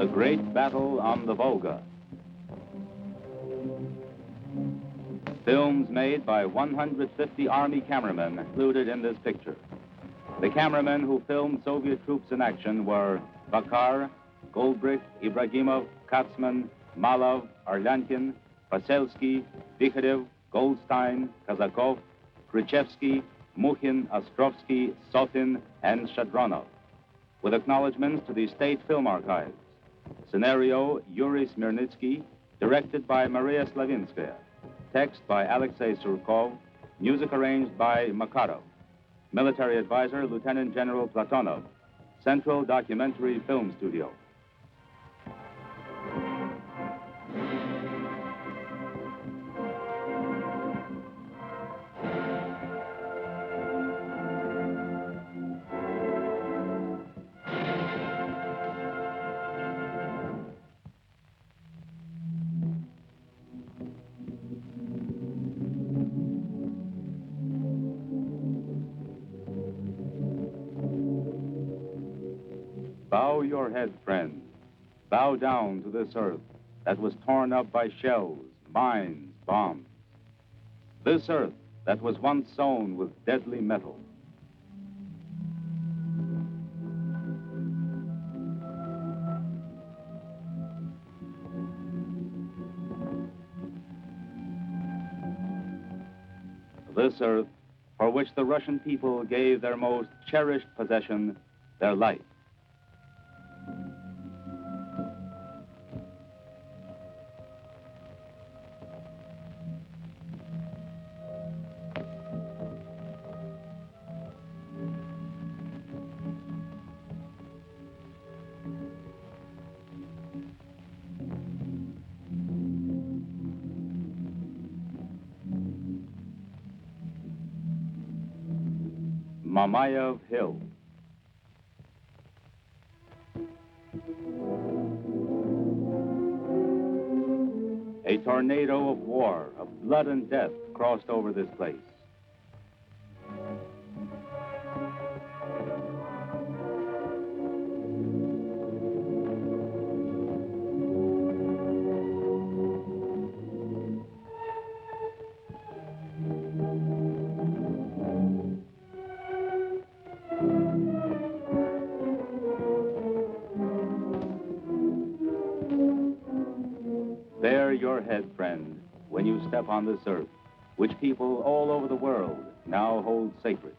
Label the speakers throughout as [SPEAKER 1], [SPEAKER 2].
[SPEAKER 1] The Great Battle on the Volga. Films made by 150 Army cameramen included in this picture. The cameramen who filmed Soviet troops in action were Bakar, Goldbrich, Ibragimov, Katzman, Malov, Arlyankin, Paselsky, Vikharev, Goldstein, Kazakov, Khrushchevsky, Mukhin, Ostrovsky, Sotin, and Shadronov, with acknowledgments to the State Film Archives. Scenario, Yuri Smirnitsky, directed by Maria Slavinskaya. Text by Alexei Surkov, music arranged by Makarov. Military advisor, Lieutenant General Platonov. Central Documentary Film Studio. Bow your head, friend. Bow down to this earth that was torn up by shells, mines, bombs. This earth that was once sown with deadly metal. This earth for which the Russian people gave their most cherished possession, their life. Mamayev Hill. A tornado of war, of blood and death crossed over this place. Bare your head, friend, when you step on this earth, which people all over the world now hold sacred.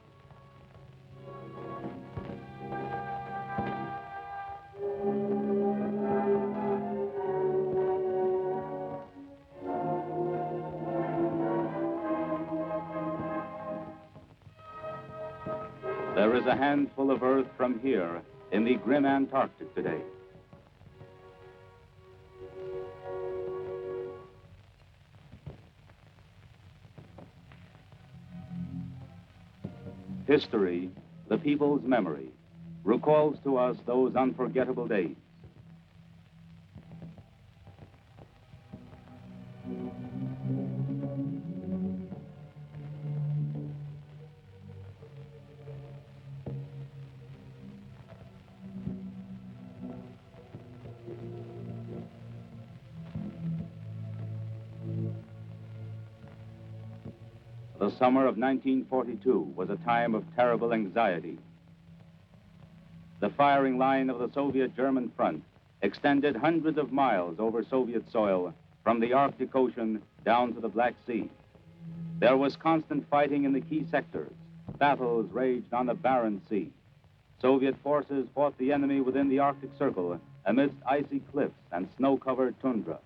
[SPEAKER 1] There is a handful of earth from here in the grim Antarctic today. History, the people's memory, recalls to us those unforgettable days. The summer of 1942 was a time of terrible anxiety. The firing line of the Soviet-German front extended hundreds of miles over Soviet soil from the Arctic Ocean down to the Black Sea. There was constant fighting in the key sectors. Battles raged on the Barents Sea. Soviet forces fought the enemy within the Arctic Circle amidst icy cliffs and snow-covered tundra.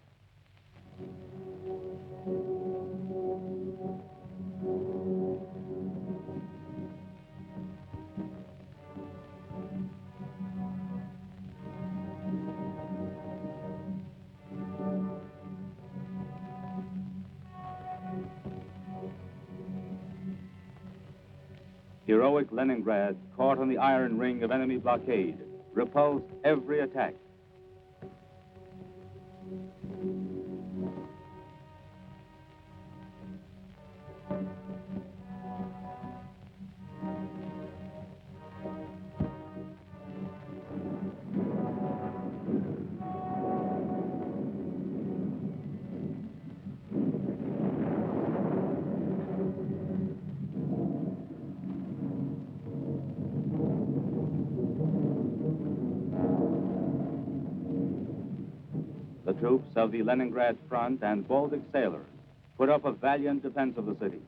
[SPEAKER 1] Heroic Leningrad, caught on the iron ring of enemy blockade, repulsed every attack. troops of the Leningrad Front and Baltic sailors put up a valiant defense of the city.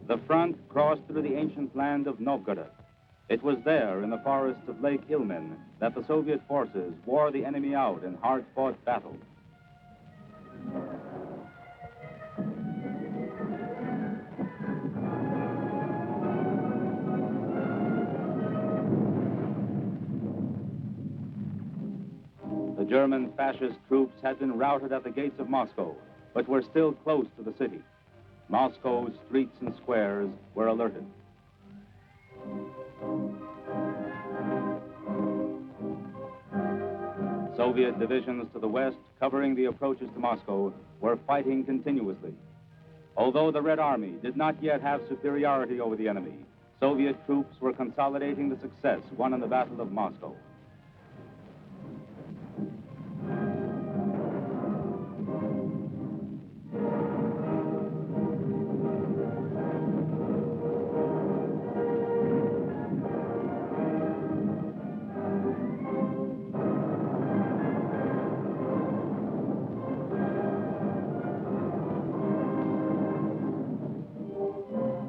[SPEAKER 1] The front crossed through the ancient land of Novgorod. It was there, in the forests of Lake Ilmen, that the Soviet forces wore the enemy out in hard-fought battles. The German fascist troops had been routed at the gates of Moscow, but were still close to the city. Moscow's streets and squares were alerted. Soviet divisions to the west, covering the approaches to Moscow, were fighting continuously. Although the Red Army did not yet have superiority over the enemy, Soviet troops were consolidating the success won in the Battle of Moscow.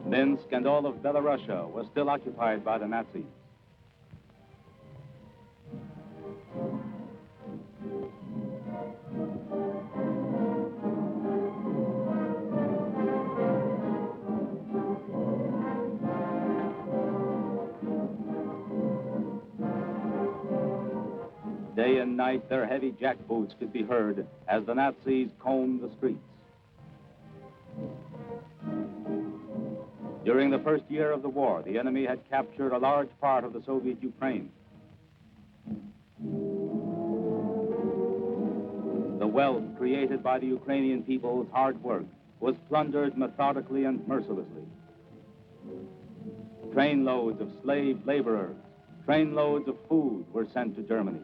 [SPEAKER 1] Minsk and all of Belorussia was still occupied by the Nazis. Day and night, their heavy jackboots could be heard as the Nazis combed the streets. During the first year of the war, the enemy had captured a large part of the Soviet Ukraine. The wealth created by the Ukrainian people's hard work was plundered methodically and mercilessly. Trainloads of slave laborers, trainloads of food were sent to Germany.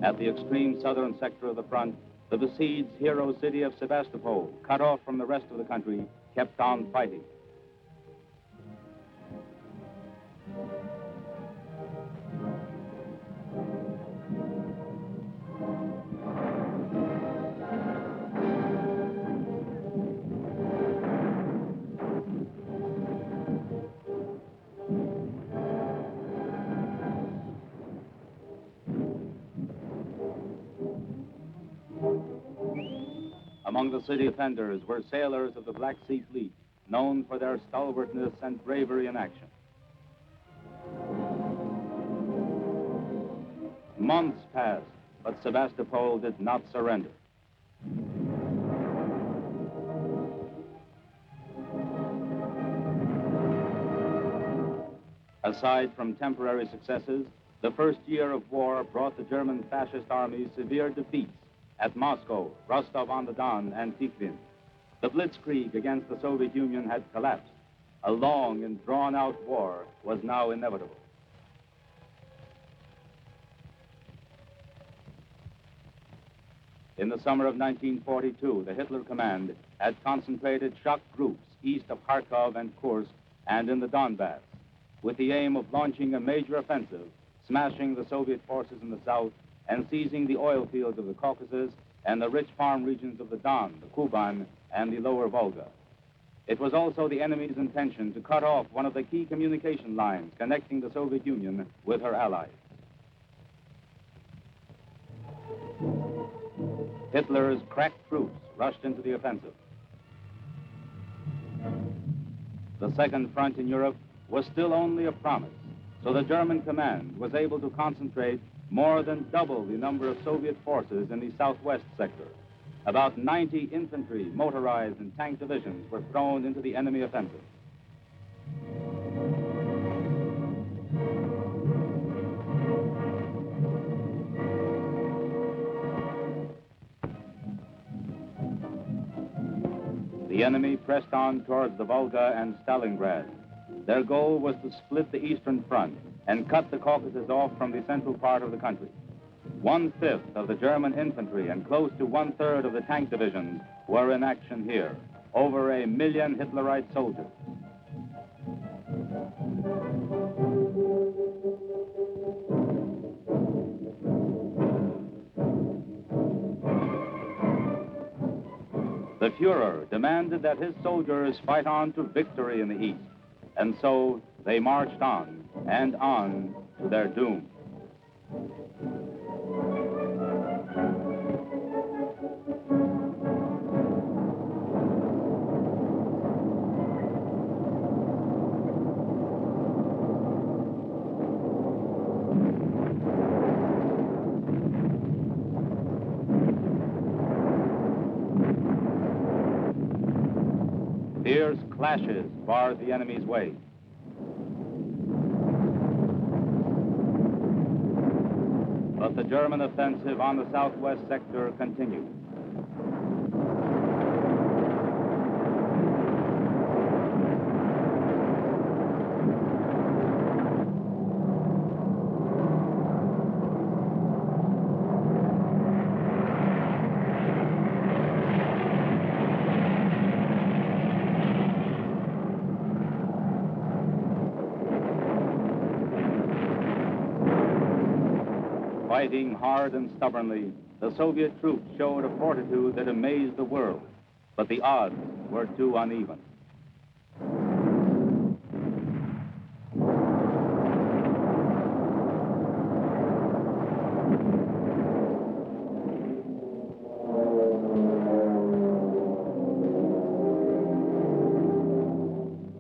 [SPEAKER 1] At the extreme southern sector of the front, the besieged hero city of Sevastopol, cut off from the rest of the country, kept on fighting. Among the city defenders were sailors of the Black Sea Fleet, known for their stalwartness and bravery in action. Months passed, but Sevastopol did not surrender. Aside from temporary successes, the first year of war brought the German fascist armies severe defeats at Moscow, Rostov-on-the-Don, and Tikhvin. The blitzkrieg against the Soviet Union had collapsed. A long and drawn-out war was now inevitable. In the summer of 1942, the Hitler Command had concentrated shock groups east of Kharkov and Kursk and in the Donbass, with the aim of launching a major offensive, smashing the Soviet forces in the south and seizing the oil fields of the Caucasus and the rich farm regions of the Don, the Kuban, and the lower Volga. It was also the enemy's intention to cut off one of the key communication lines connecting the Soviet Union with her allies. Hitler's crack troops rushed into the offensive. The second front in Europe was still only a promise, so the German command was able to concentrate more than double the number of Soviet forces in the southwest sector. About 90 infantry, motorized, and tank divisions were thrown into the enemy offensive. The enemy pressed on towards the Volga and Stalingrad. Their goal was to split the Eastern Front and cut the Caucasus off from the central part of the country. 1/5 of the German infantry and close to 1/3 of the tank divisions were in action here. Over 1 million Hitlerite soldiers. The Fuhrer demanded that his soldiers fight on to victory in the East, and so they marched on and on to their doom. Fierce clashes barred the enemy's way. But the German offensive on the southwest sector continued. Fighting hard and stubbornly, the Soviet troops showed a fortitude that amazed the world, but the odds were too uneven.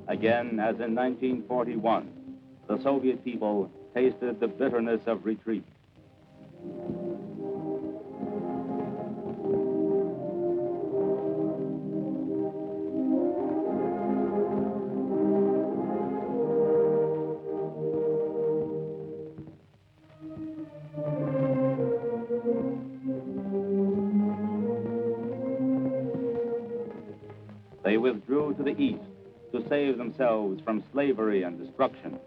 [SPEAKER 1] Again, as in 1941, the Soviet people tasted the bitterness of retreat. They withdrew to the east to save themselves from slavery and destruction.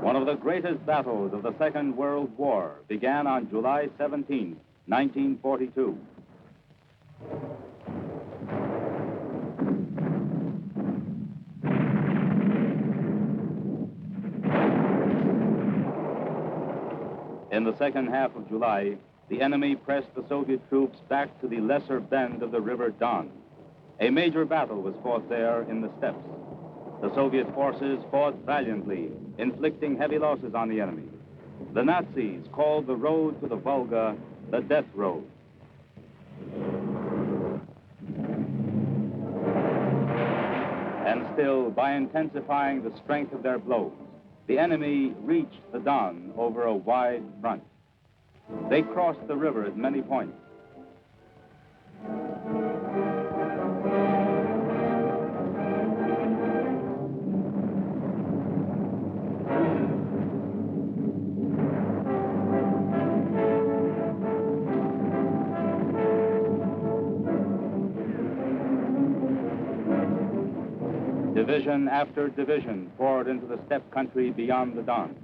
[SPEAKER 1] One of the greatest battles of the Second World War began on July 17, 1942. In the second half of July, the enemy pressed the Soviet troops back to the lesser bend of the River Don. A major battle was fought there in the steppes. The Soviet forces fought valiantly, inflicting heavy losses on the enemy. The Nazis called the road to the Volga the Death Road. And still, by intensifying the strength of their blows, the enemy reached the Don over a wide front. They crossed the river at many points. Division after division poured into the steppe country beyond the Don.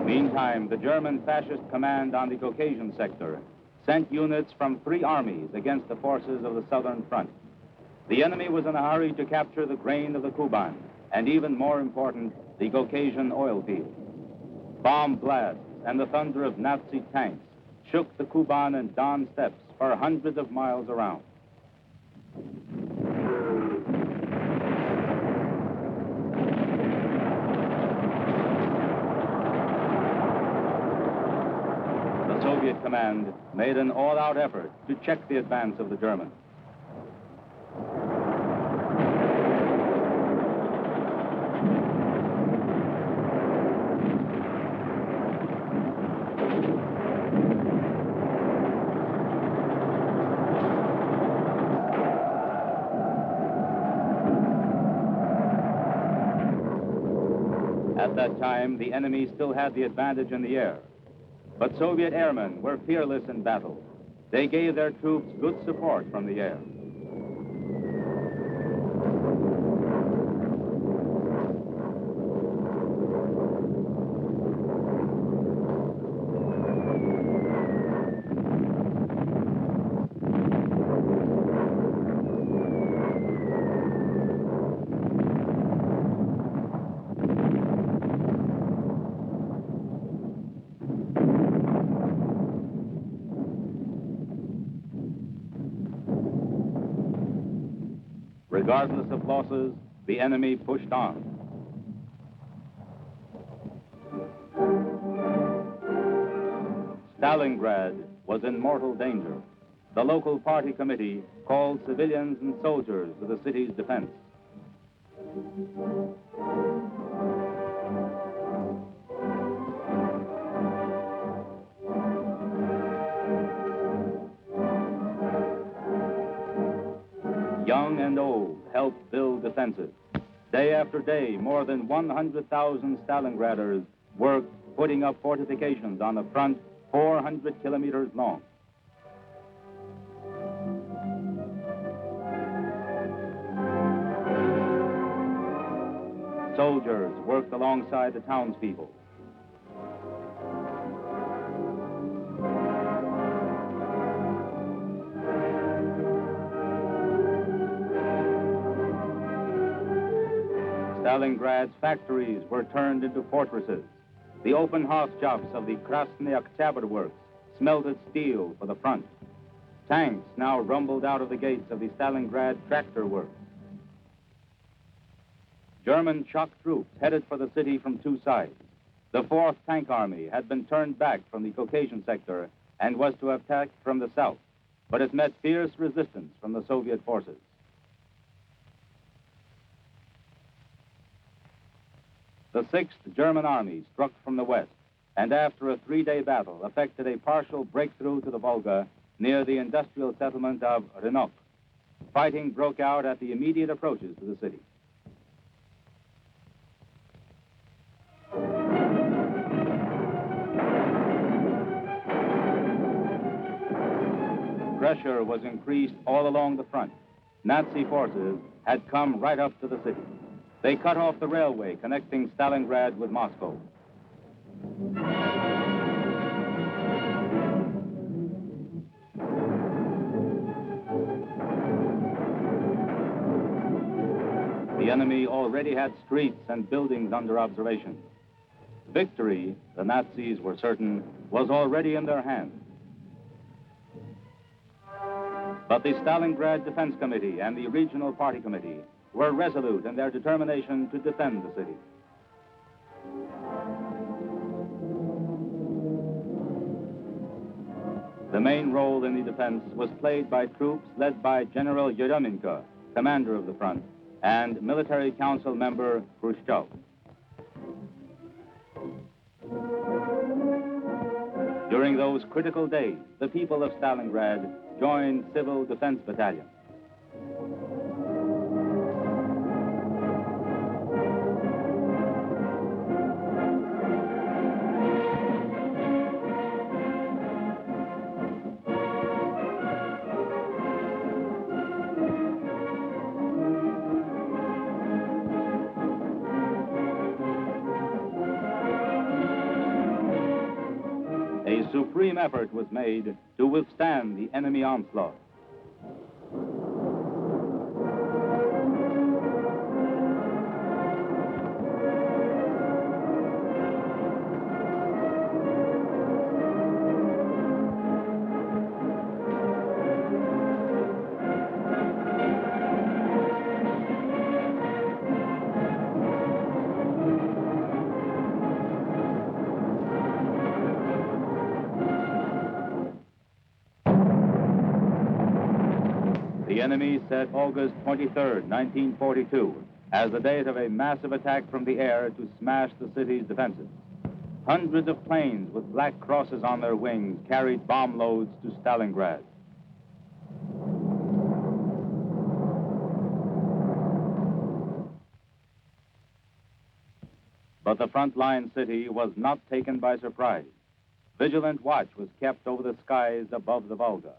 [SPEAKER 1] Meantime, the German fascist command on the Caucasian sector sent units from 3 armies against the forces of the southern front. The enemy was in a hurry to capture the grain of the Kuban, and even more important, the Caucasian oil fields. Bomb blasts and the thunder of Nazi tanks shook the Kuban and Don steppes for hundreds of miles around. The Soviet command made an all-out effort to check the advance of the Germans. At that time, the enemy still had the advantage in the air. But Soviet airmen were fearless in battle. They gave their troops good support from the air. Regardless of losses, the enemy pushed on. Stalingrad was in mortal danger. The local party committee called civilians and soldiers to the city's defense. Young and old helped build defenses. Day after day, more than 100,000 Stalingraders worked putting up fortifications on a front 400 kilometers long. Soldiers worked alongside the townspeople. Stalingrad's factories were turned into fortresses. The open house shops of the Krasny Oktyabr works smelted steel for the front. Tanks now rumbled out of the gates of the Stalingrad tractor works. German shock troops headed for the city from two sides. The 4th Tank Army had been turned back from the Caucasian sector and was to attack from the south, but it met fierce resistance from the Soviet forces. The 6th German Army struck from the west, and after a 3-day battle, effected a partial breakthrough to the Volga near the industrial settlement of Rynok. Fighting broke out at the immediate approaches to the city. Pressure was increased all along the front. Nazi forces had come right up to the city. They cut off the railway connecting Stalingrad with Moscow. The enemy already had streets and buildings under observation. Victory, the Nazis were certain, was already in their hands. But the Stalingrad Defense Committee and the Regional Party Committee were resolute in their determination to defend the city. The main role in the defense was played by troops led by General Yeremenko, commander of the front, and military council member Khrushchev. During those critical days, the people of Stalingrad joined civil defense battalions. A supreme effort was made to withstand the enemy onslaught. The enemy set August 23rd, 1942, as the date of a massive attack from the air to smash the city's defenses. Hundreds of planes with black crosses on their wings carried bomb loads to Stalingrad. But the front-line city was not taken by surprise. Vigilant watch was kept over the skies above the Volga.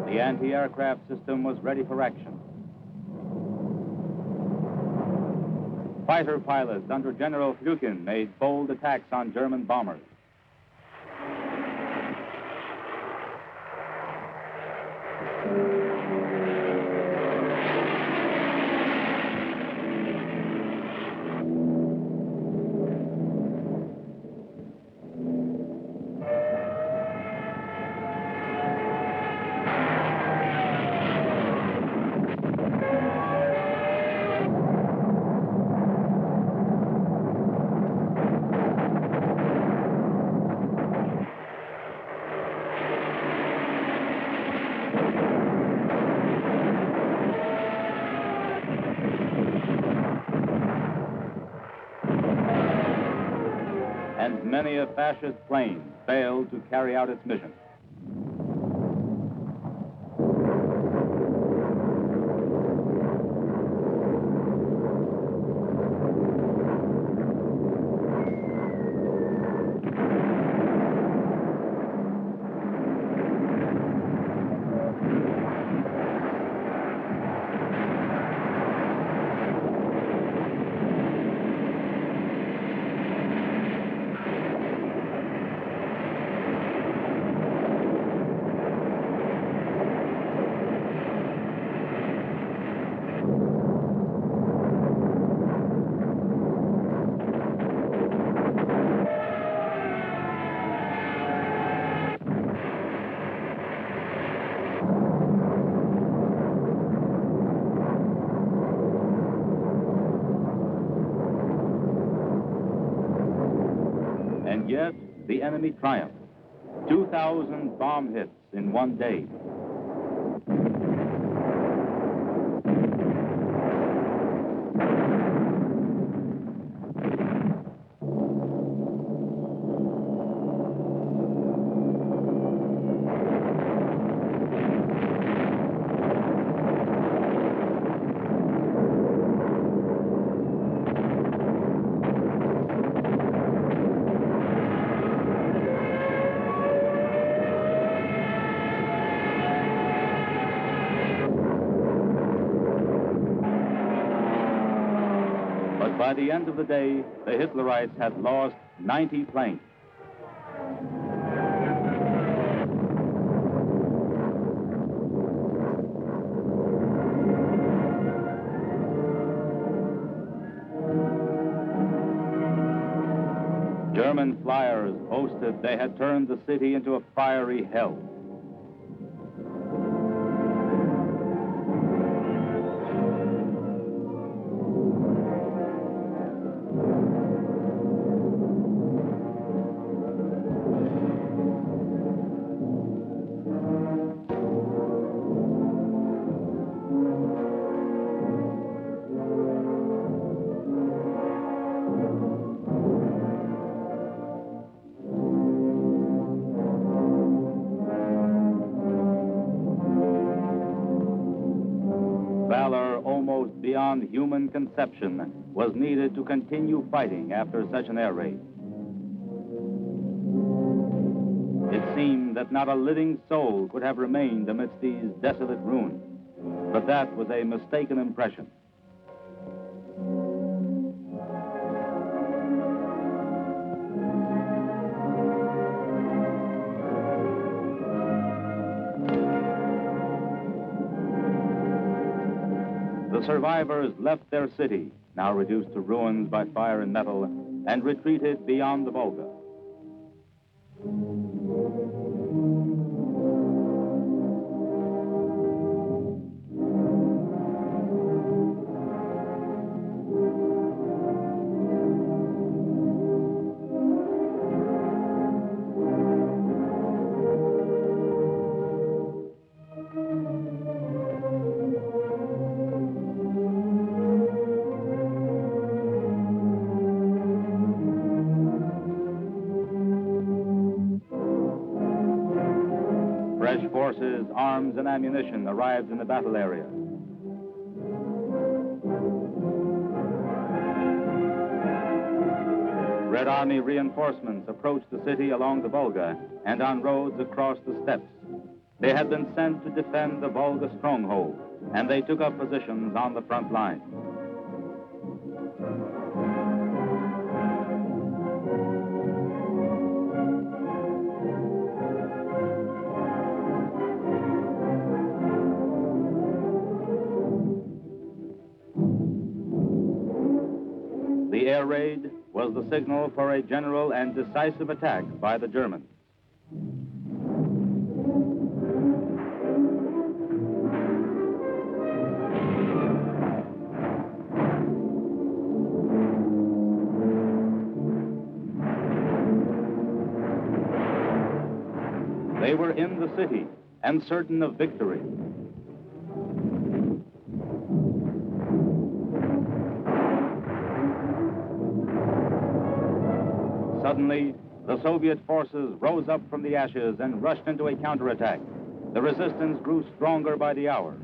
[SPEAKER 1] The anti-aircraft system was ready for action. Fighter pilots under General Flukin made bold attacks on German bombers. And many a fascist plane failed to carry out its mission. And yet, the enemy triumphed. 2,000 bomb hits in one day. But by the end of the day, the Hitlerites had lost 90 planes. German flyers boasted they had turned the city into a fiery hell. Valor almost beyond human conception was needed to continue fighting after such an air raid. It seemed that not a living soul could have remained amidst these desolate ruins, but that was a mistaken impression. The survivors left their city, now reduced to ruins by fire and metal, and retreated beyond the Volga. forces, arms, and ammunition arrived in the battle area. Red Army reinforcements approached the city along the Volga and on roads across the steppes. They had been sent to defend the Volga stronghold, and they took up positions on the front line. The air raid was the signal for a general and decisive attack by the Germans. They were in the city and certain of victory. Suddenly, the Soviet forces rose up from the ashes and rushed into a counterattack. The resistance grew stronger by the hour.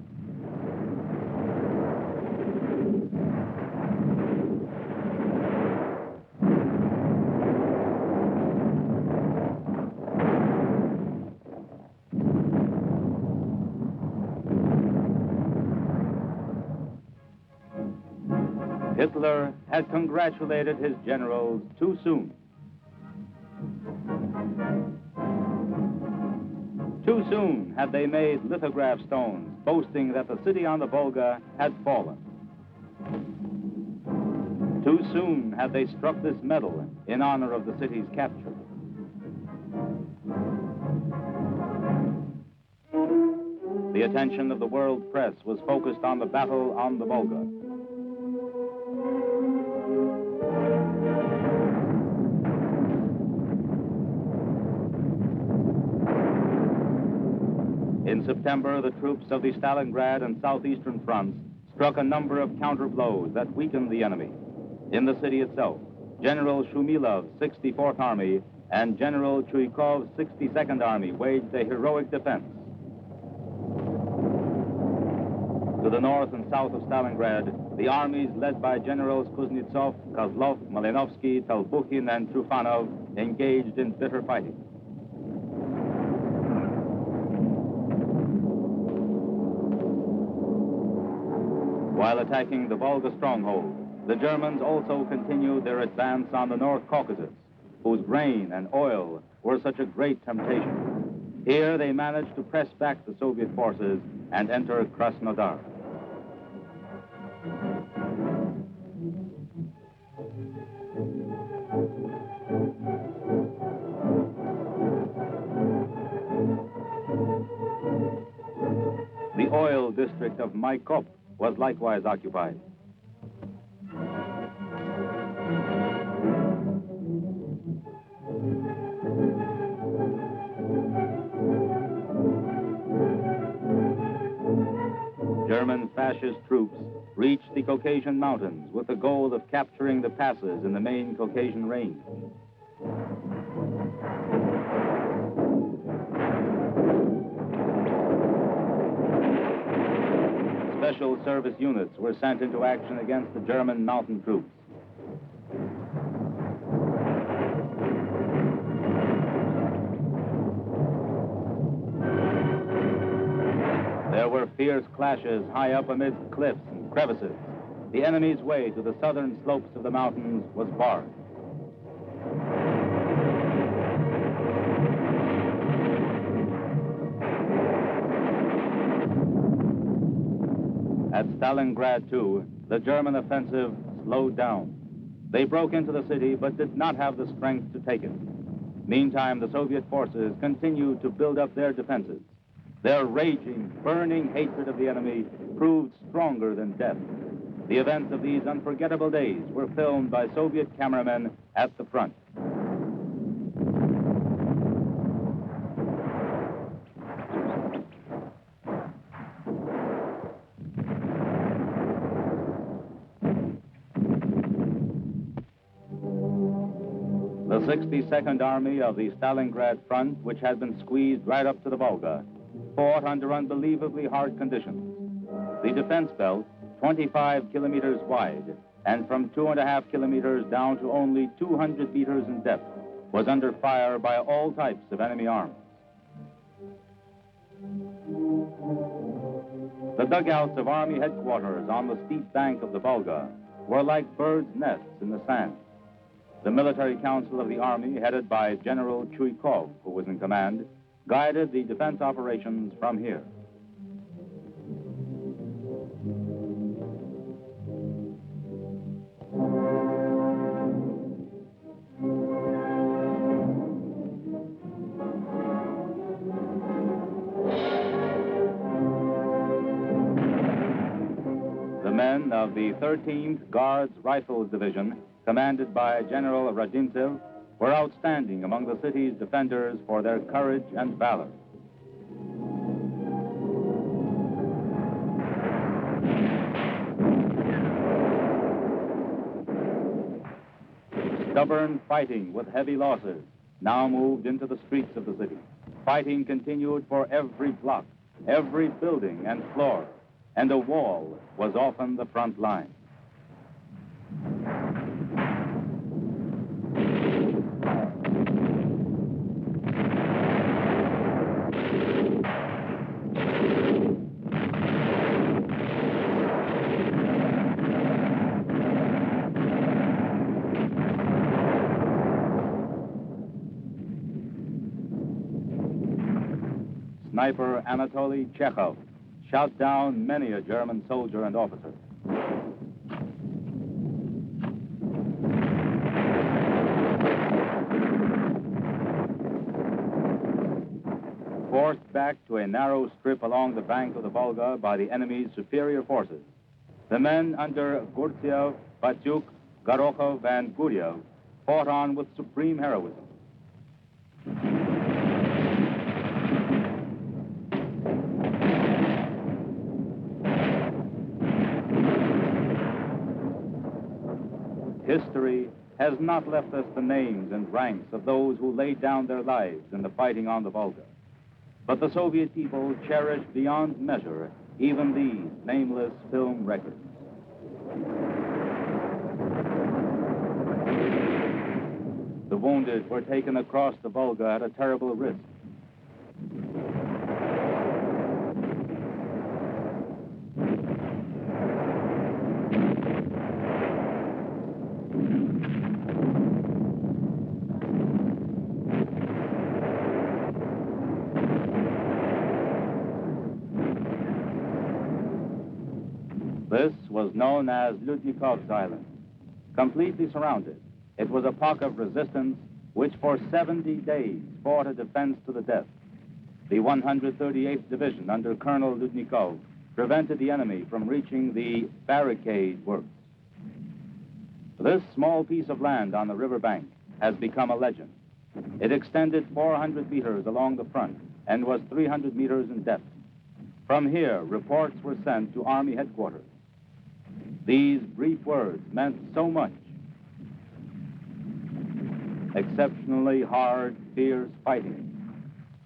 [SPEAKER 1] Hitler had congratulated his generals too soon. Too soon had they made lithograph stones boasting that the city on the Volga had fallen. Too soon had they struck this medal in honor of the city's capture. The attention of the world press was focused on the battle on the Volga. In September, the troops of the Stalingrad and southeastern fronts struck a number of counter-blows that weakened the enemy. In the city itself, General Shumilov's 64th Army and General Chuikov's 62nd Army waged a heroic defense. To the north and south of Stalingrad, the armies led by Generals Kuznetsov, Kozlov, Malinovsky, Telbukhin, and Trufanov engaged in bitter fighting. While attacking the Volga stronghold, the Germans also continued their advance on the North Caucasus, whose grain and oil were such a great temptation. Here they managed to press back the Soviet forces and enter Krasnodar. The oil district of Maikop was likewise occupied. German fascist troops reached the Caucasian mountains with the goal of capturing the passes in the main Caucasian range. Special service units were sent into action against the German mountain troops. There were fierce clashes high up amidst cliffs and crevices. The enemy's way to the southern slopes of the mountains was barred. At Stalingrad, too, the German offensive slowed down. They broke into the city, but did not have the strength to take it. Meantime, the Soviet forces continued to build up their defenses. Their raging, burning hatred of the enemy proved stronger than death. The events of these unforgettable days were filmed by Soviet cameramen at the front. The 62nd Army of the Stalingrad front, which had been squeezed right up to the Volga, fought under unbelievably hard conditions. The defense belt, 25 kilometers wide, and from 2.5 kilometers down to only 200 meters in depth, was under fire by all types of enemy arms. The dugouts of Army headquarters on the steep bank of the Volga were like birds' nests in the sand. The military council of the Army, headed by General Chuikov, who was in command, guided the defense operations from here. The men of the 13th Guards Rifles Division, commanded by General Radintsev, were outstanding among the city's defenders for their courage and valor. Stubborn fighting with heavy losses now moved into the streets of the city. Fighting continued for every block, every building and floor, and a wall was often the front line. Sniper Anatoly Chekhov shot down many a German soldier and officer. Forced back to a narrow strip along the bank of the Volga by the enemy's superior forces, the men under Gurtsev, Batyuk, Gorokhov, and Guryev fought on with supreme heroism. History has not left us the names and ranks of those who laid down their lives in the fighting on the Volga. But the Soviet people cherished beyond measure even these nameless film records. The wounded were taken across the Volga at a terrible risk. This was known as Ludnikov's Island. Completely surrounded, it was a pock of resistance which for 70 days fought a defense to the death. The 138th Division under Colonel Ludnikov prevented the enemy from reaching the barricade works. This small piece of land on the riverbank has become a legend. It extended 400 meters along the front and was 300 meters in depth. From here, reports were sent to Army headquarters. These brief words meant so much. Exceptionally hard, fierce fighting.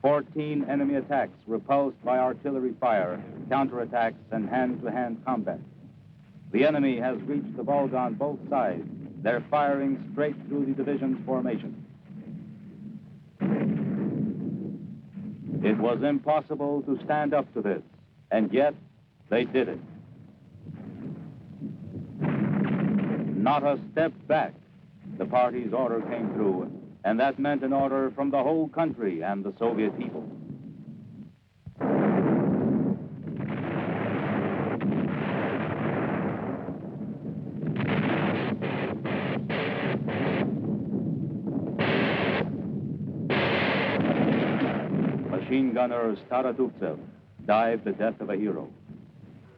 [SPEAKER 1] 14 enemy attacks repulsed by artillery fire, counterattacks, and hand-to-hand combat. The enemy has reached the Volga on both sides. They're firing straight through the division's formation. It was impossible to stand up to this, and yet they did it. Not a step back. The party's order came through, and that meant an order from the whole country and the Soviet people. Machine gunner Starodubtsev died the death of a hero.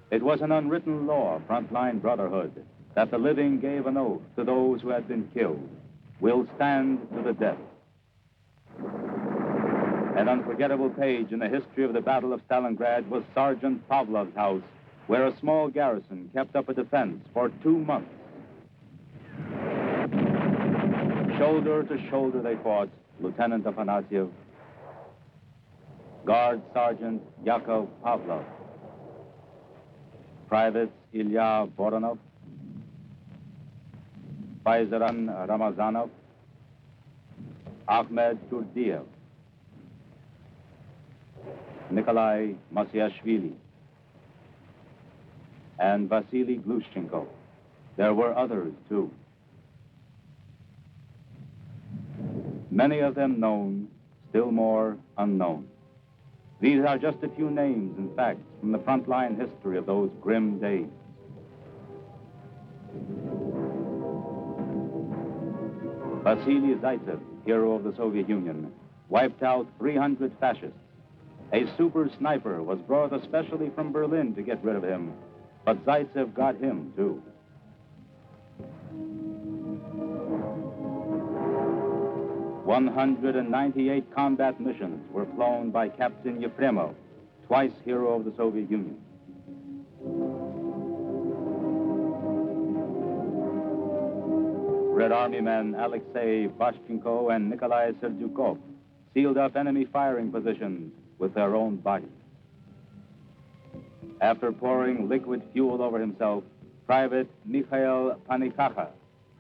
[SPEAKER 1] It was an unwritten law of frontline brotherhood that the living gave an oath to those who had been killed. We'll stand to the death. An unforgettable page in the history of the Battle of Stalingrad was Sergeant Pavlov's house, where a small garrison kept up a defense for 2 months. Shoulder to shoulder they fought, Lieutenant Afanasyev, Guard Sergeant Yakov Pavlov, Privates Ilya Voronov, Faizaran Ramazanov, Ahmed Turdiev, Nikolai Masyashvili, and Vasily Glushchenko. There were others, too. Many of them known, still more unknown. These are just a few names and facts from the frontline history of those grim days. Vasily Zaitsev, hero of the Soviet Union, wiped out 300 fascists. A super sniper was brought especially from Berlin to get rid of him, but Zaitsev got him, too. "198 combat missions were flown by Captain Yefremov, twice hero of the Soviet Union. Red Army men Alexei Vashchenko and Nikolai Serdyukov sealed up enemy firing positions with their own bodies. After pouring liquid fuel over himself, Private Mikhail Panikacha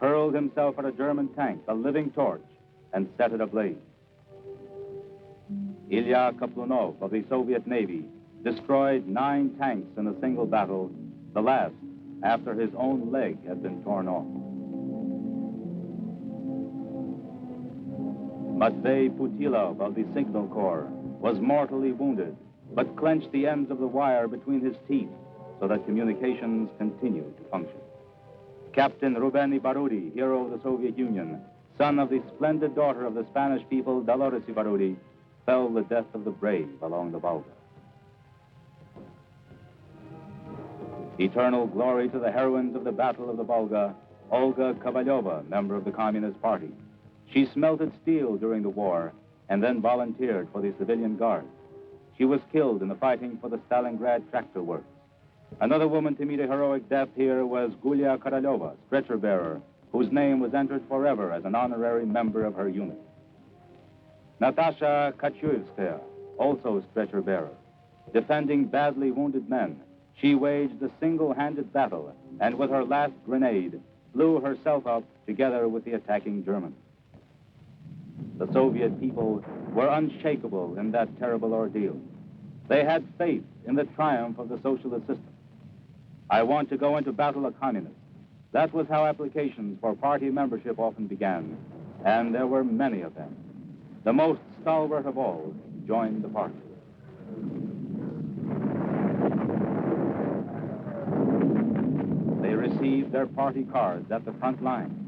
[SPEAKER 1] hurled himself at a German tank, a living torch, and set it ablaze. Ilya Kaplunov of the Soviet Navy destroyed 9 tanks in a single battle, the last after his own leg had been torn off. Matvey Putilov of the Signal Corps was mortally wounded, but clenched the ends of the wire between his teeth so that communications continued to function. Captain Ruben Ibarudi, hero of the Soviet Union, son of the splendid daughter of the Spanish people, Dolores Ibarudi, fell the death of the brave along the Volga. Eternal glory to the heroines of the Battle of the Volga, Olga Kovalyova, member of the Communist Party. She smelted steel during the war and then volunteered for the civilian guard. She was killed in the fighting for the Stalingrad tractor works. Another woman to meet a heroic death here was Gulia Karalyova, stretcher bearer, whose name was entered forever as an honorary member of her unit. Natasha Kachuyevskaya, also stretcher bearer. Defending badly wounded men, she waged a single-handed battle and with her last grenade blew herself up together with the attacking Germans. The Soviet people were unshakable in that terrible ordeal. They had faith in the triumph of the socialist system. I want to go into battle a communist. That was how applications for party membership often began, and there were many of them. The most stalwart of all joined the party. They received their party cards at the front line.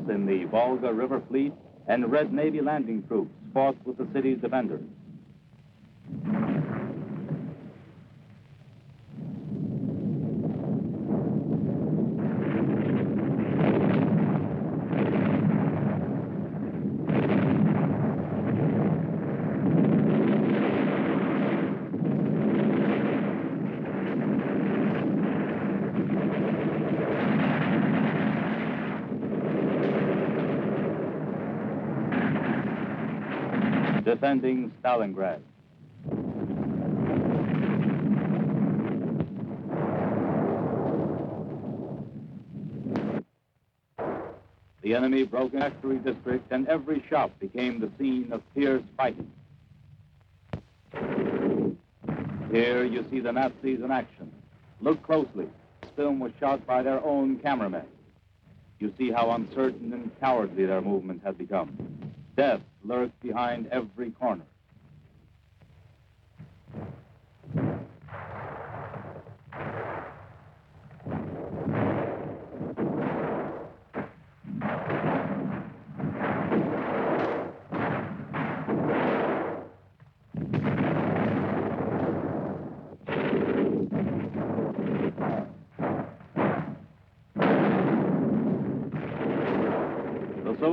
[SPEAKER 1] In the Volga River Fleet and Red Navy landing troops fought with the city's defenders. Defending Stalingrad. The enemy broke in factory district and every shop became the scene of fierce fighting. Here you see the Nazis in action. Look closely. This film was shot by their own cameramen. You see how uncertain and cowardly their movement had become. Death lurked behind every corner.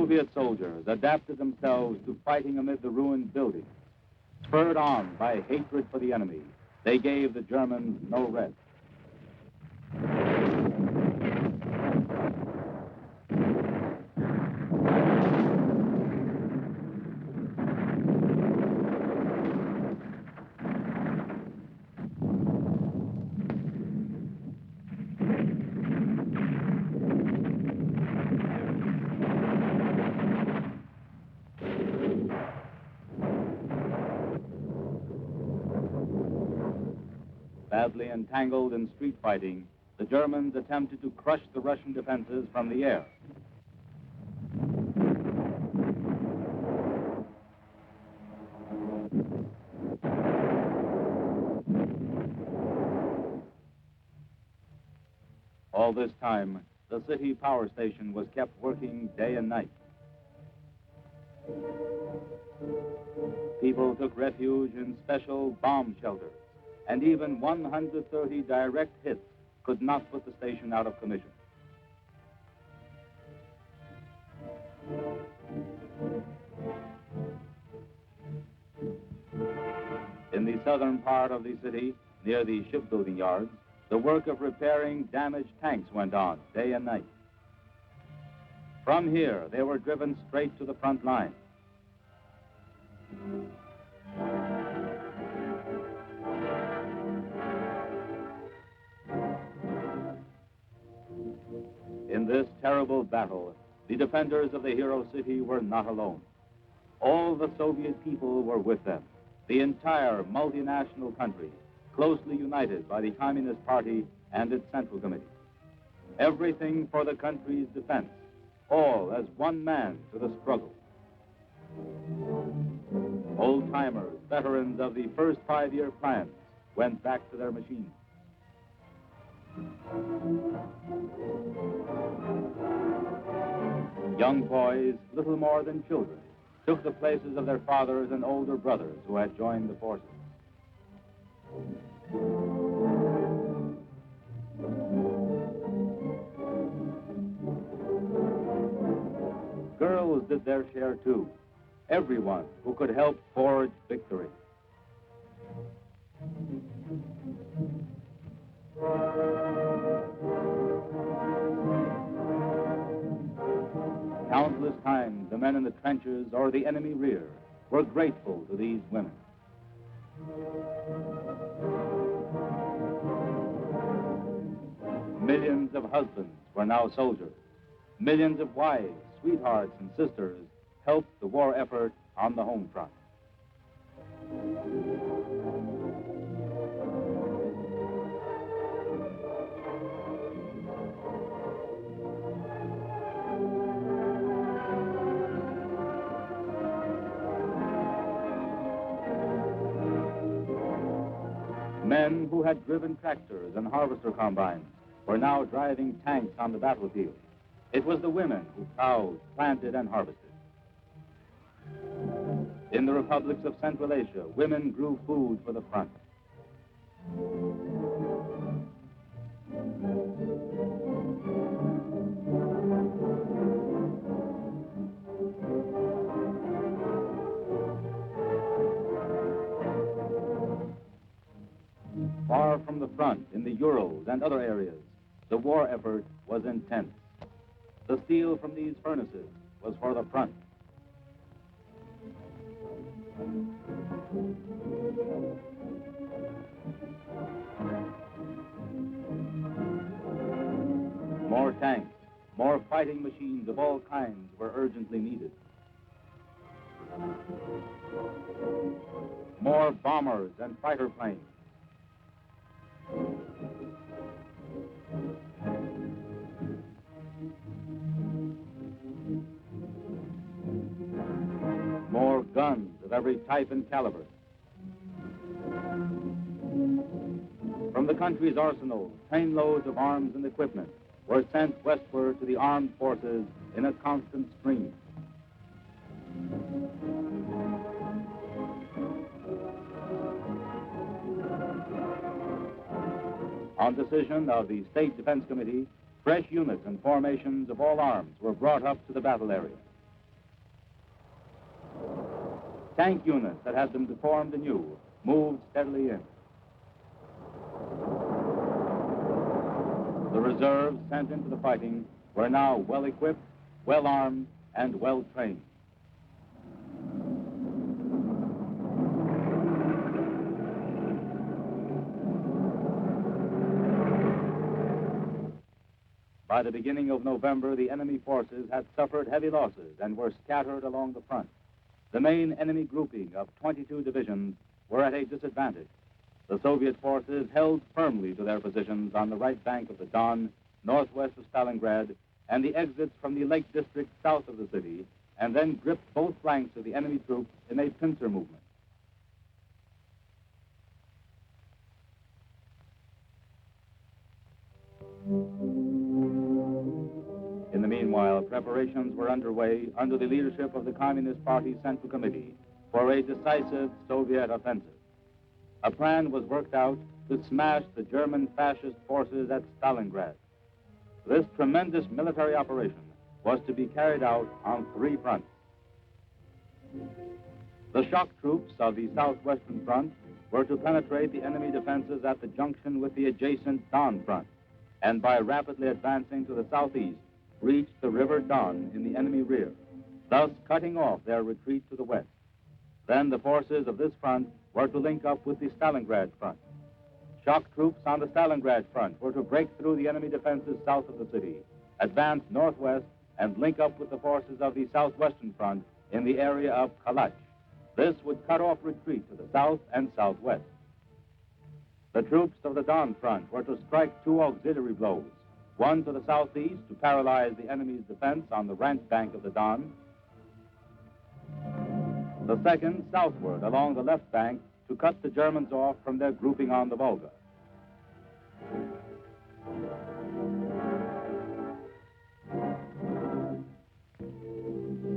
[SPEAKER 1] Soviet soldiers adapted themselves to fighting amid the ruined buildings. Spurred on by hatred for the enemy, they gave the Germans no rest. Badly entangled in street fighting, the Germans attempted to crush the Russian defenses from the air. All this time, the city power station was kept working day and night. People took refuge in special bomb shelters, and even 130 direct hits could not put the station out of commission. In the southern part of the city, near the shipbuilding yards, the work of repairing damaged tanks went on day and night. From here, they were driven straight to the front line. In this terrible battle, the defenders of the hero city were not alone. All the Soviet people were with them, the entire multinational country, closely united by the Communist Party and its Central Committee. Everything for the country's defense, all as one man to the struggle. Old-timers, veterans of the first 5-year plans, went back to their machines. Young boys, little more than children, took the places of their fathers and older brothers who had joined the forces. Girls did their share too. Everyone who could help forge victory. Countless times, the men in the trenches or the enemy rear were grateful to these women. Millions of husbands were now soldiers. Millions of wives, sweethearts, and sisters helped the war effort on the home front. Men who had driven tractors and harvester combines were now driving tanks on the battlefield. It was the women who plowed, planted, and harvested. In the republics of Central Asia, women grew food for the front. Far from the front, in the Urals and other areas, the war effort was intense. The steel from these furnaces was for the front. More tanks, more fighting machines of all kinds were urgently needed. More bombers and fighter planes. More guns of every type and caliber. From the country's arsenals, trainloads of arms and equipment were sent westward to the armed forces in a constant stream. On decision of the State Defense Committee, fresh units and formations of all arms were brought up to the battle area. Tank units that had been deformed anew moved steadily in. The reserves sent into the fighting were now well equipped, well armed, and well trained. By the beginning of November, the enemy forces had suffered heavy losses and were scattered along the front. The main enemy grouping of 22 divisions were at a disadvantage. The Soviet forces held firmly to their positions on the right bank of the Don, northwest of Stalingrad, and the exits from the Lake District south of the city, and then gripped both flanks of the enemy troops in a pincer movement. In the meanwhile, preparations were underway under the leadership of the Communist Party Central Committee for a decisive Soviet offensive. A plan was worked out to smash the German fascist forces at Stalingrad. This tremendous military operation was to be carried out on 3 fronts. The shock troops of the southwestern front were to penetrate the enemy defenses at the junction with the adjacent Don front, and by rapidly advancing to the southeast, reach the River Don in the enemy rear, thus cutting off their retreat to the west. Then the forces of this front were to link up with the Stalingrad front. Shock troops on the Stalingrad front were to break through the enemy defenses south of the city, advance northwest, and link up with the forces of the southwestern front in the area of Kalach. This would cut off retreat to the south and southwest. The troops of the Don front were to strike 2 auxiliary blows, one to the southeast to paralyze the enemy's defense on the right bank of the Don, the second southward along the left bank to cut the Germans off from their grouping on the Volga.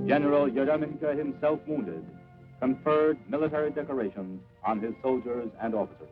[SPEAKER 1] General Yeremenko, himself wounded, conferred military decorations on his soldiers and officers.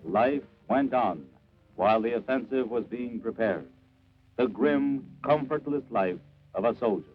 [SPEAKER 1] Life went on while the offensive was being prepared. The grim, comfortless life of a soldier.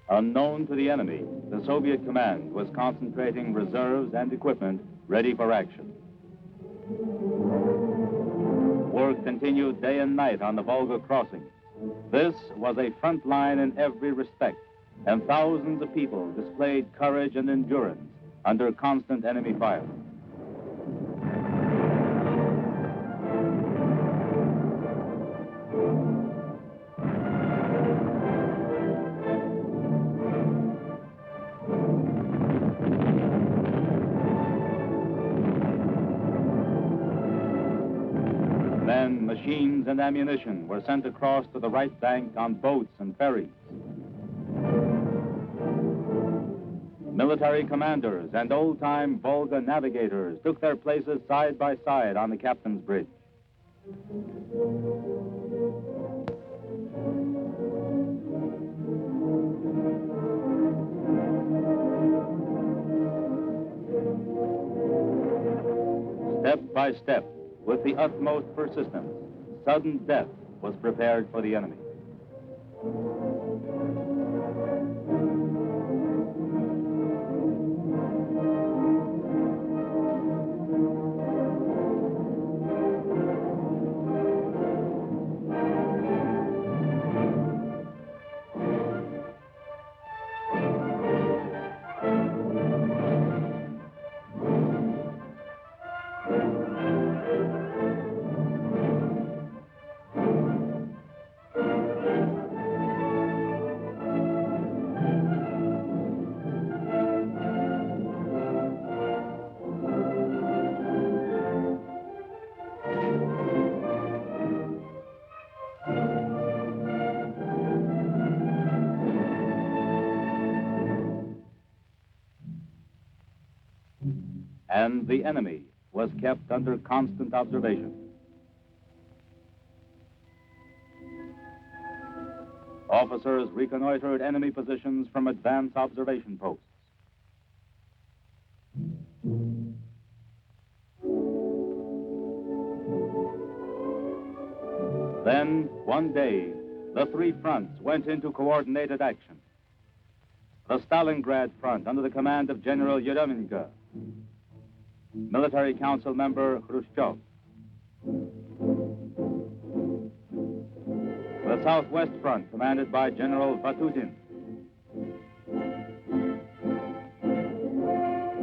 [SPEAKER 1] Unknown to the enemy, the Soviet command was concentrating reserves and equipment ready for action. Work continued day and night on the Volga crossing. This was a front line in every respect, and thousands of people displayed courage and endurance under constant enemy fire. Machines and ammunition were sent across to the right bank on boats and ferries. Military commanders and old-time Volga navigators took their places side by side on the captain's bridge. Step by step, with the utmost persistence, sudden death was prepared for the enemy. And the enemy was kept under constant observation. Officers reconnoitered enemy positions from advance observation posts. Then, one day, the three fronts went into coordinated action. The Stalingrad front under the command of General Yeremenko, Military Council member Khrushchev. The Southwest Front, commanded by General Vatutin.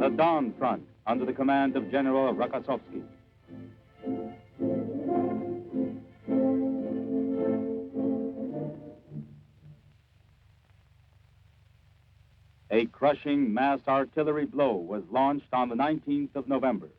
[SPEAKER 1] The Don Front, under the command of General Rokossovsky. A crushing mass artillery blow was launched on the 19th of November.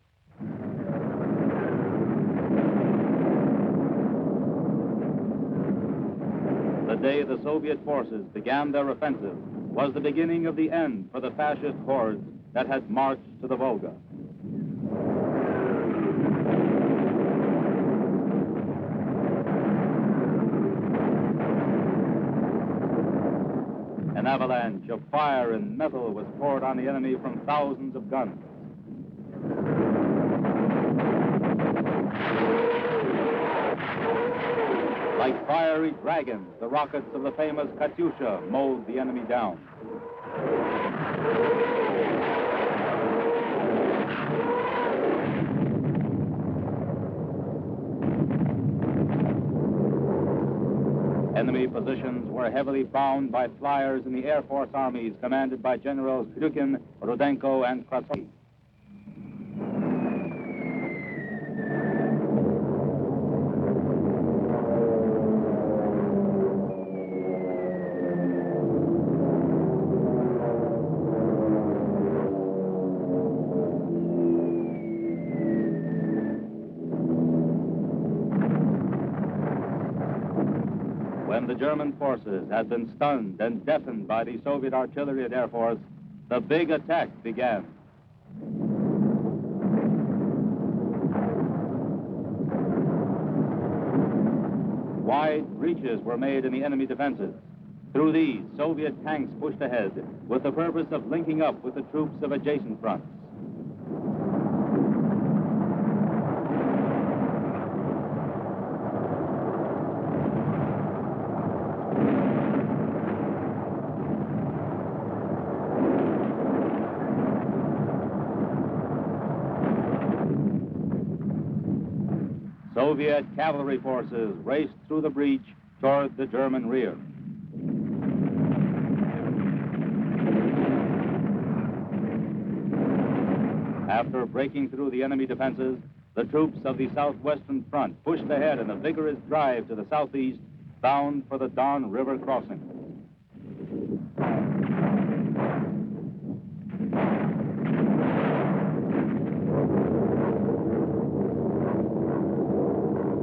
[SPEAKER 1] The day the Soviet forces began their offensive was the beginning of the end for the fascist hordes that had marched to the Volga. An avalanche of fire and metal was poured on the enemy from thousands of guns. Like fiery dragons, the rockets of the famous Katyusha mowed the enemy down. Enemy positions were heavily bombed by flyers in the Air Force armies commanded by Generals Kryukin, Rudenko, and Krasovsky. When the German forces had been stunned and deafened by the Soviet artillery and Air Force, the big attack began. Wide breaches were made in the enemy defenses. Through these, Soviet tanks pushed ahead with the purpose of linking up with the troops of adjacent fronts. Soviet cavalry forces raced through the breach toward the German rear. After breaking through the enemy defenses, the troops of the Southwestern Front pushed ahead in a vigorous drive to the southeast, bound for the Don River crossing.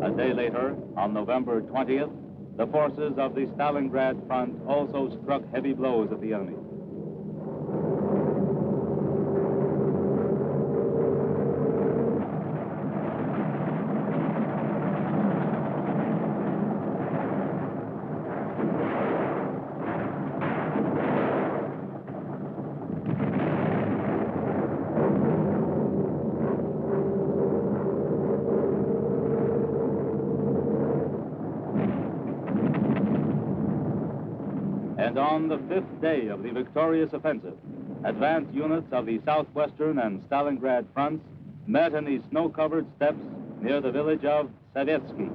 [SPEAKER 1] A day day later, on November 20th, the forces of the Stalingrad front also struck heavy blows at the enemy. And on the fifth day of the victorious offensive, advanced units of the southwestern and Stalingrad fronts met in the snow-covered steppes near the village of Savetsky.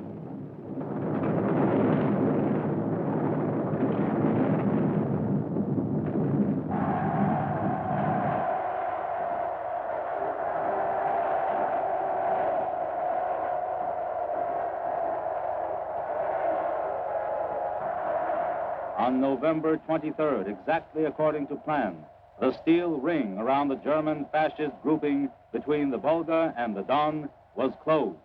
[SPEAKER 1] On November 23rd, exactly according to plan, the steel ring around the German fascist grouping between the Volga and the Don was closed.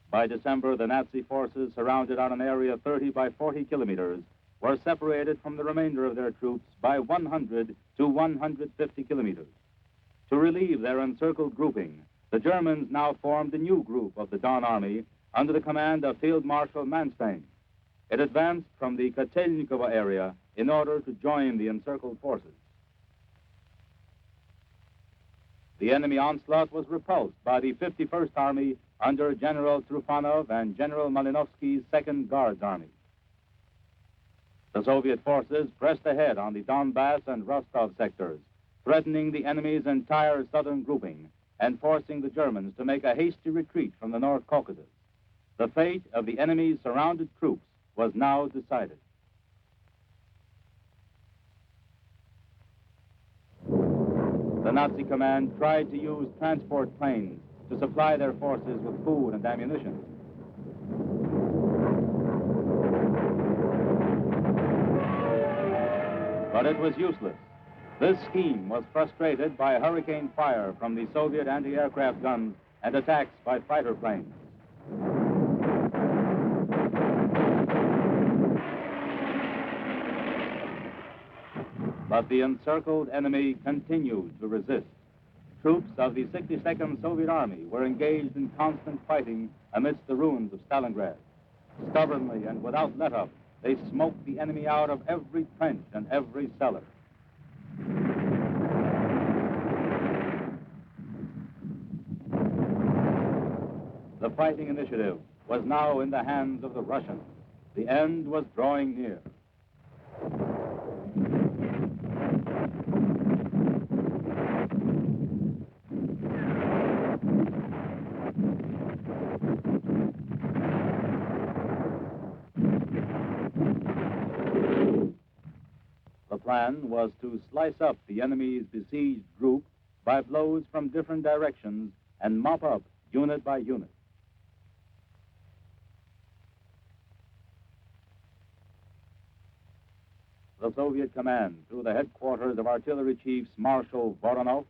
[SPEAKER 1] By December, the Nazi forces, surrounded on an area 30 by 40 kilometers, were separated from the remainder of their troops by 100 to 150 kilometers. To relieve their encircled grouping, the Germans now formed a new group of the Don Army under the command of Field Marshal Manstein. It advanced from the Kotelnikovo area in order to join the encircled forces. The enemy onslaught was repulsed by the 51st Army under General Trufanov and General Malinovsky's 2nd Guards Army. The Soviet forces pressed ahead on the Donbass and Rostov sectors, threatening the enemy's entire southern grouping and forcing the Germans to make a hasty retreat from the North Caucasus. The fate of the enemy's surrounded troops was now decided. The Nazi command tried to use transport planes to supply their forces with food and ammunition. But it was useless. This scheme was frustrated by hurricane fire from the Soviet anti-aircraft guns and attacks by fighter planes. But the encircled enemy continued to resist. Troops of the 62nd Soviet Army were engaged in constant fighting amidst the ruins of Stalingrad. Stubbornly and without let-up, they smoked the enemy out of every trench and every cellar. The fighting initiative was now in the hands of the Russians. The end was drawing near. The plan was to slice up the enemy's besieged group by blows from different directions and mop up unit by unit. The Soviet command, through the headquarters of Artillery Chiefs Marshal Voronov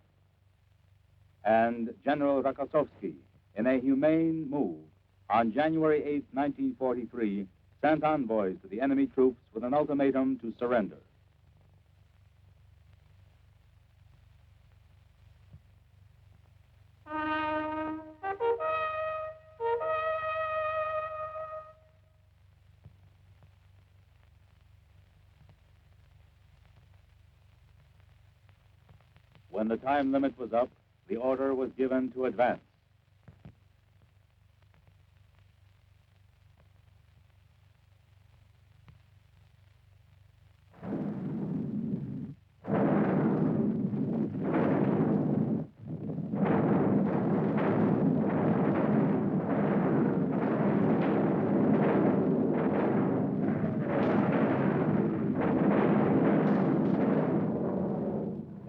[SPEAKER 1] and General Rokossovsky, in a humane move, on January 8, 1943, sent envoys to the enemy troops with an ultimatum to surrender. When the time limit was up, the order was given to advance.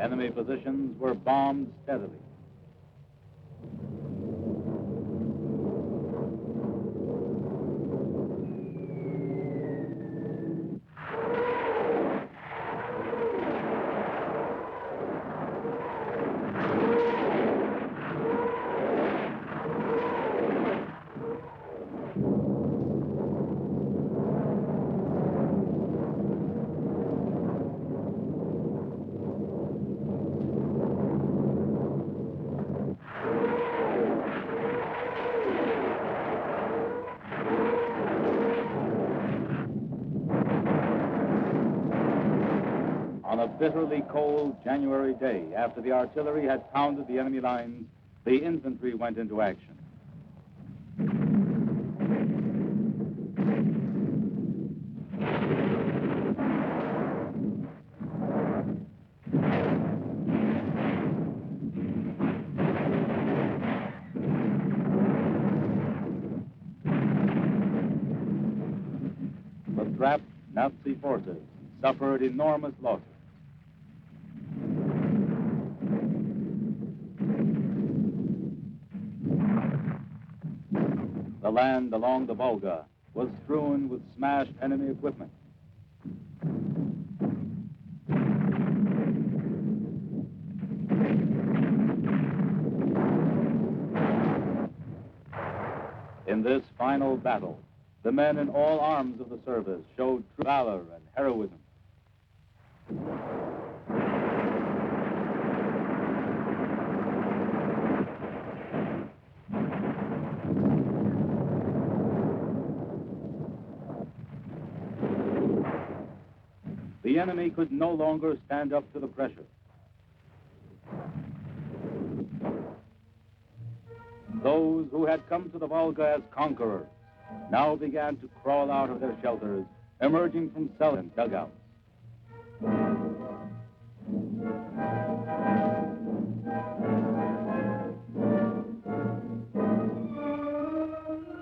[SPEAKER 1] Enemy positions were bombed steadily. bitterly cold January day, after the artillery had pounded the enemy lines, the infantry went into action. The trapped Nazi forces suffered enormous losses. The land along the Volga was strewn with smashed enemy equipment. In this final battle, the men in all arms of the service showed true valor and heroism. The enemy could no longer stand up to the pressure. Those who had come to the Volga as conquerors now began to crawl out of their shelters, emerging from cellars and dugouts.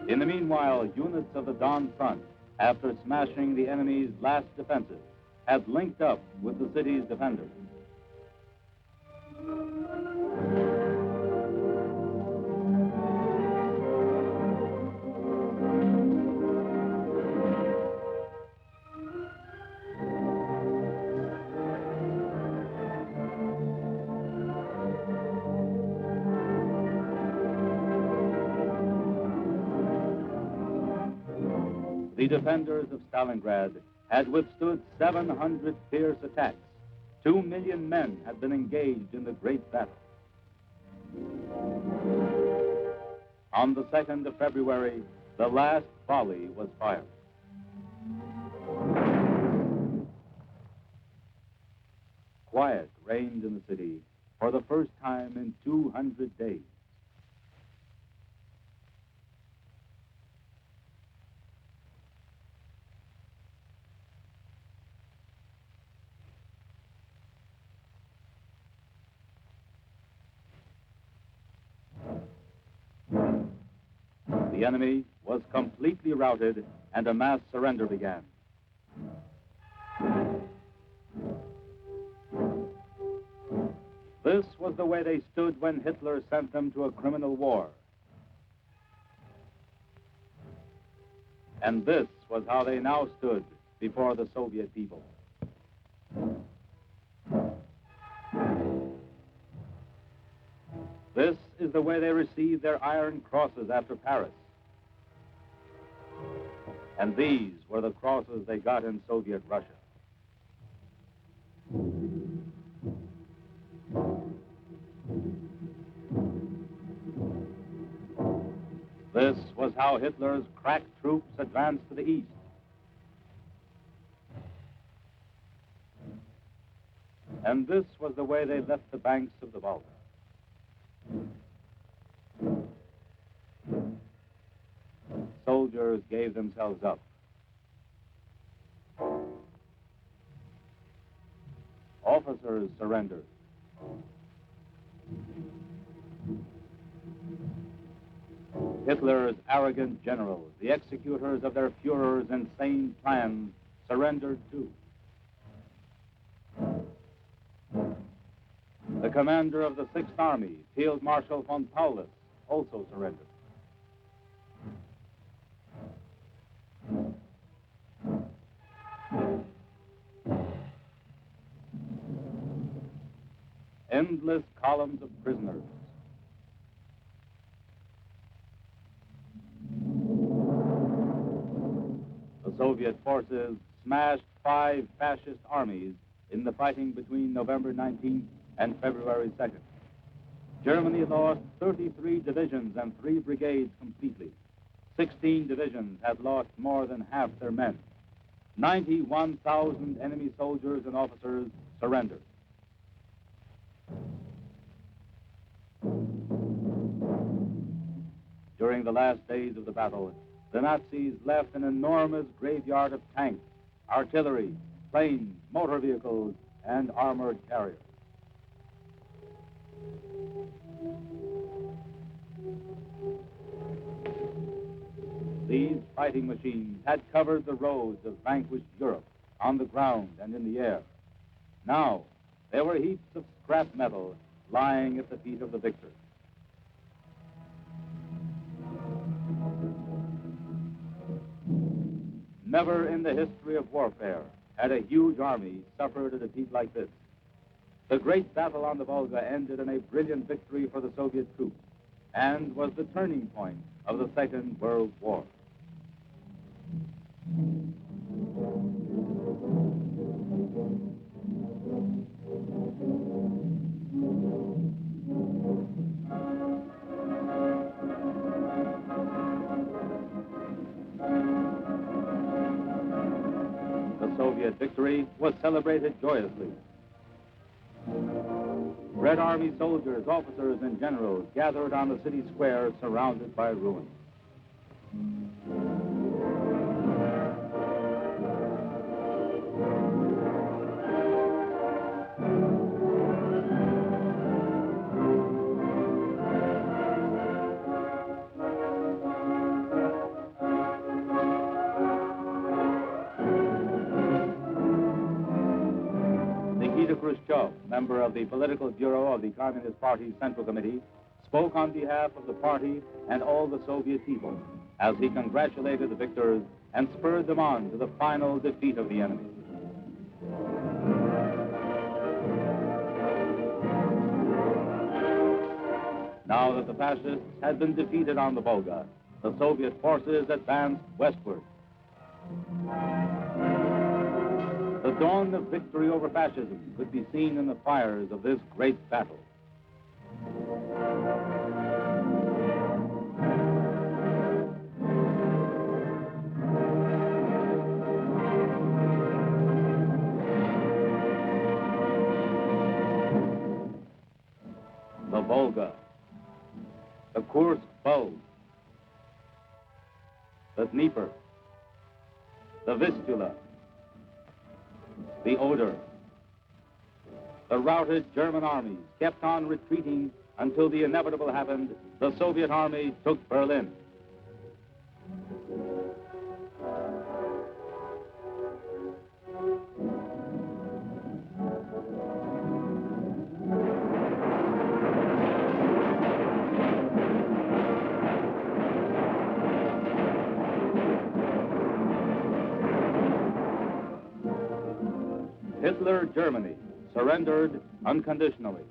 [SPEAKER 1] In the meanwhile, units of the Don Front, after smashing the enemy's last defenses, had linked up with the city's defenders. The defenders of Stalingrad had withstood 700 fierce attacks. 2 million men had been engaged in the great battle. On the 2nd of February, the last volley was fired. Quiet reigned in the city for the first time in 200 days. The enemy was completely routed, and a mass surrender began. This was the way they stood when Hitler sent them to a criminal war. And this was how they now stood before the Soviet people. This is the way they received their Iron Crosses after Paris. And these were the crosses they got in Soviet Russia. This was how Hitler's crack troops advanced to the east. And this was the way they left the banks of the Volga. Soldiers gave themselves up. Officers surrendered. Hitler's arrogant generals, the executors of their Führer's insane plans, surrendered too. The commander of the 6th Army, Field Marshal von Paulus, also surrendered. Endless columns of prisoners. The Soviet forces smashed 5 fascist armies in the fighting between November 19th and February 2nd. Germany lost 33 divisions and 3 brigades completely. 16 divisions had lost more than half their men. 91,000 enemy soldiers and officers surrendered. During the last days of the battle, the Nazis left an enormous graveyard of tanks, artillery, planes, motor vehicles, and armored carriers. These fighting machines had covered the roads of vanquished Europe on the ground and in the air. Now, there were heaps of scrap metal lying at the feet of the victors. Never in the history of warfare had a huge army suffered a defeat like this. The great battle on the Volga ended in a brilliant victory for the Soviet troops and was the turning point of the Second World War. The Soviet victory was celebrated joyously. Red Army soldiers, officers, and generals gathered on the city square surrounded by ruins. Khrushchev, member of the Political Bureau of the Communist Party's Central Committee, spoke on behalf of the party and all the Soviet people as he congratulated the victors and spurred them on to the final defeat of the enemy. Now that the fascists had been defeated on the Volga, the Soviet forces advanced westward. The dawn of victory over fascism could be seen in the fires of this great battle. The Volga, the Kursk Bulge, the Dnieper, the Vistula, the Oder. The routed German armies kept on retreating until the inevitable happened. The Soviet army took Berlin. Hitler Germany surrendered unconditionally.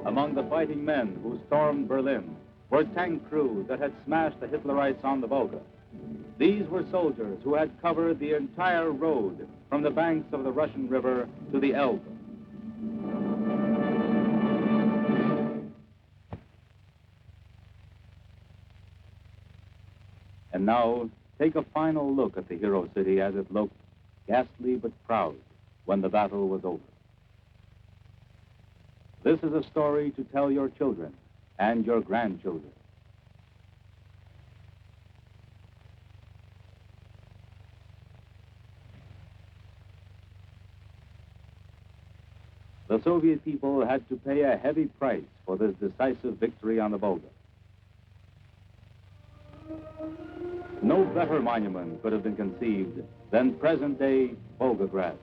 [SPEAKER 1] Among the fighting men who stormed Berlin were tank crews that had smashed the Hitlerites on the Volga. These were soldiers who had covered the entire road from the banks of the Russian River to the Elbe. And now, take a final look at the hero city as it looked, ghastly but proud, when the battle was over. This is a story to tell your children and your grandchildren. The Soviet people had to pay a heavy price for this decisive victory on the Volga. No better monument could have been conceived than present-day Volgograd.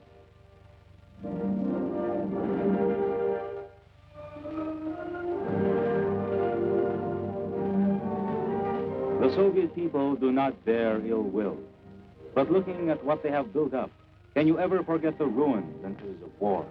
[SPEAKER 1] The Soviet people do not bear ill will, but looking at what they have built up, Can you ever forget the ruins and issues of war?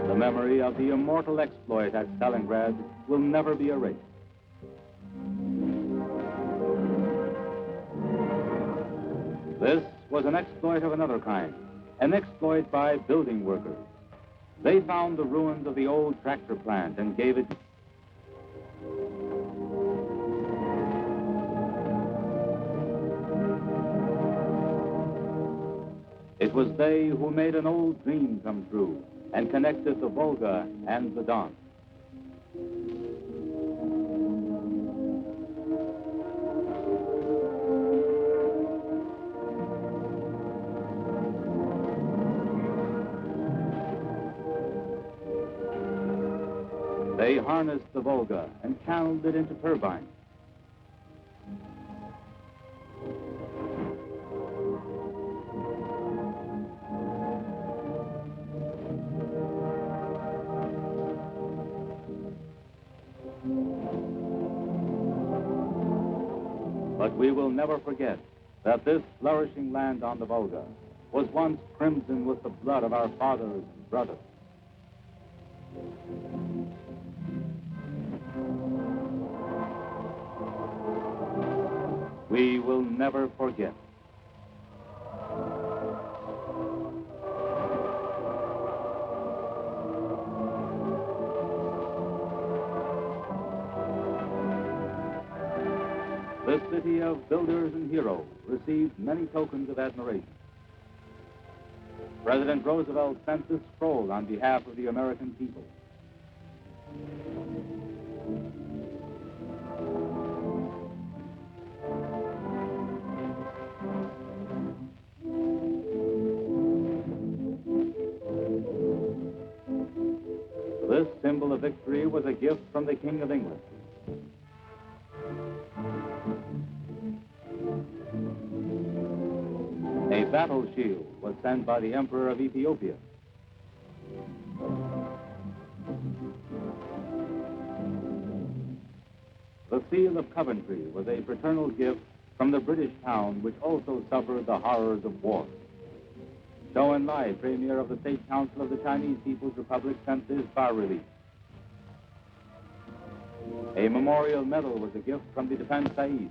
[SPEAKER 1] The memory of the immortal exploit at Stalingrad will never be erased. This was an exploit of another kind, an exploit by building workers. They found the ruins of the old tractor plant and gave it. It was they who made an old dream come true and connected the Volga and the Don. They harnessed the Volga and channeled it into turbines. But we will never forget that this flourishing land on the Volga was once crimson with the blood of our fathers and brothers. We will never forget. The city of builders and heroes received many tokens of admiration. President Roosevelt sent this scroll on behalf of the American people. This symbol of victory was a gift from the King of England. A battle shield was sent by the Emperor of Ethiopia. The seal of Coventry was a fraternal gift from the British town, which also suffered the horrors of war. Zhou Enlai, Premier of the State Council of the Chinese People's Republic, sent this bas-relief. A memorial medal was a gift from the Defense Said.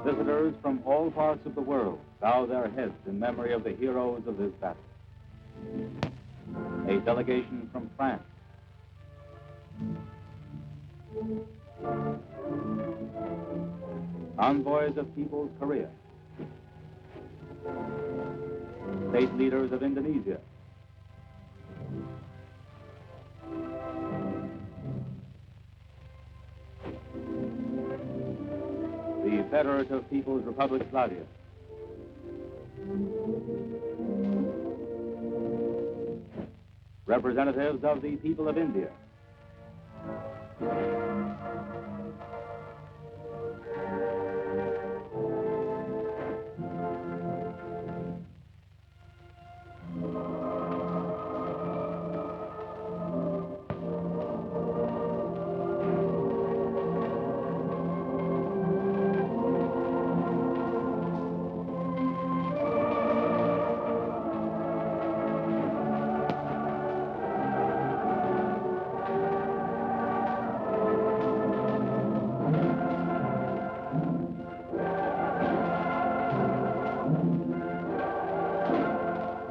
[SPEAKER 1] Visitors from all parts of the world bow their heads in memory of the heroes of this battle. A delegation from France. Envoys of People's Korea. State leaders of Indonesia. The Federative People's Republic Slavia. Representatives of the people of India.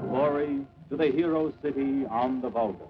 [SPEAKER 1] Glory to the hero city on the Volga.